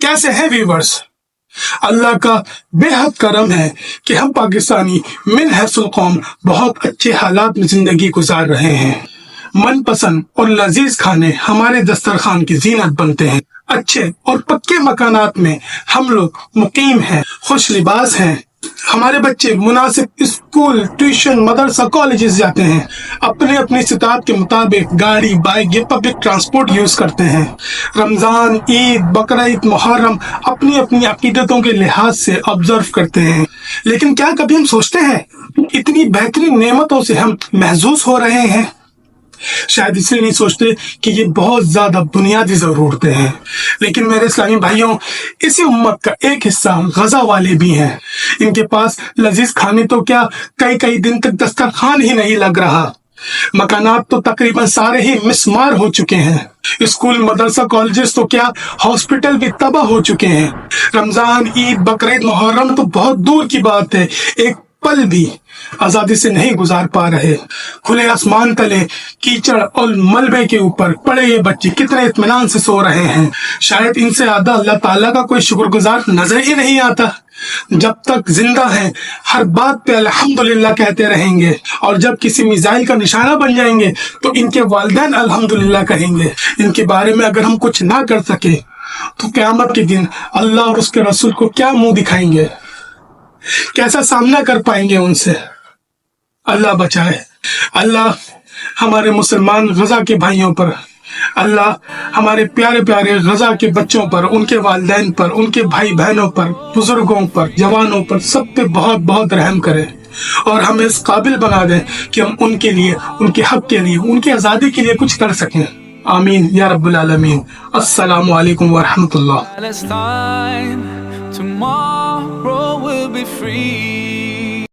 कैसे हैं व्यूवर्स? अल्लाह का बेहद करम है कि हम पाकिस्तानी मिन हैसुल कौम बहुत अच्छे हालात में जिंदगी गुजार रहे हैं। मनपसंद और लजीज खाने हमारे दस्तरखान की जीनत बनते हैं। अच्छे और पक्के मकानात में हम लोग मुकीम हैं, खुश लिबास हैं। हमारे बच्चे मुनासिब स्कूल, ट्यूशन, मदरसा, कॉलेजेस जाते हैं। अपने अपने इस्तिताअत के मुताबिक गाड़ी, बाइक या पब्लिक ट्रांसपोर्ट यूज करते हैं। रमजान, ईद, बकरीद, मुहर्रम अपनी अपनी अकीदतों के लिहाज से ऑब्जर्व करते हैं। लेकिन क्या कभी हम सोचते हैं इतनी बेहतरीन नेमतों से हम महजूज हो रहे हैं? शायद इसलिए नहीं सोचते कि ये बहुत ज्यादा बुनियादी जरूरतें हैं। लेकिन मेरे इस्लामी भाइयों, इसी उम्मत का एक हिस्सा गजा वाले भी हैं। इनके पास लजीज खाने तो क्या, कई कई दिन तक दस्तरखान ही नहीं लग रहा। मकानात तो तकरीबन सारे ही मिस्मार हो चुके हैं। स्कूल, मदरसा, कॉलेजेस तो क्या, हॉस्पिटल भी तबाह हो चुके हैं। रमजान, ईद, बकरीद, मुहर्रम तो बहुत दूर की बात है, एक पल भी आजादी से नहीं गुजार पा रहे। खुले आसमान तले कीचड़ और मलबे के ऊपर पड़े ये बच्चे कितने इत्मीनान से सो रहे हैं। शायद इनसे ज्यादा अल्लाह ताला का कोई शुक्रगुजार नजर ही नहीं आता। जब तक जिंदा हैं हर बात पे अल्हम्दुलिल्लाह कहते रहेंगे, और जब किसी मिसाइल का निशाना बन जाएंगे तो इनके वालिदैन अल्हम्दुलिल्लाह कहेंगे। इनके बारे में अगर हम कुछ ना कर सके तो क़यामत के दिन अल्लाह और उसके रसूल को क्या मुंह दिखाएंगे, कैसा सामना कर पाएंगे उनसे? अल्लाह बचाए। अल्लाह हमारे मुसलमान गजा के भाइयों पर, अल्लाह हमारे प्यारे प्यारे गजा के बच्चों पर, उनके वालिदैन पर, उनके भाई बहनों पर, बुजुर्गों पर, जवानों पर, सब पे बहुत बहुत रहम करे और हमें इस काबिल बना दे कि हम उनके लिए, उनके हक के लिए, उनकी आज़ादी के लिए कुछ कर सकें। आमीन या रब्बुल आलमीन। अस्सलामु अलैकुम व रहमतुल्लाह। Tomorrow will be free.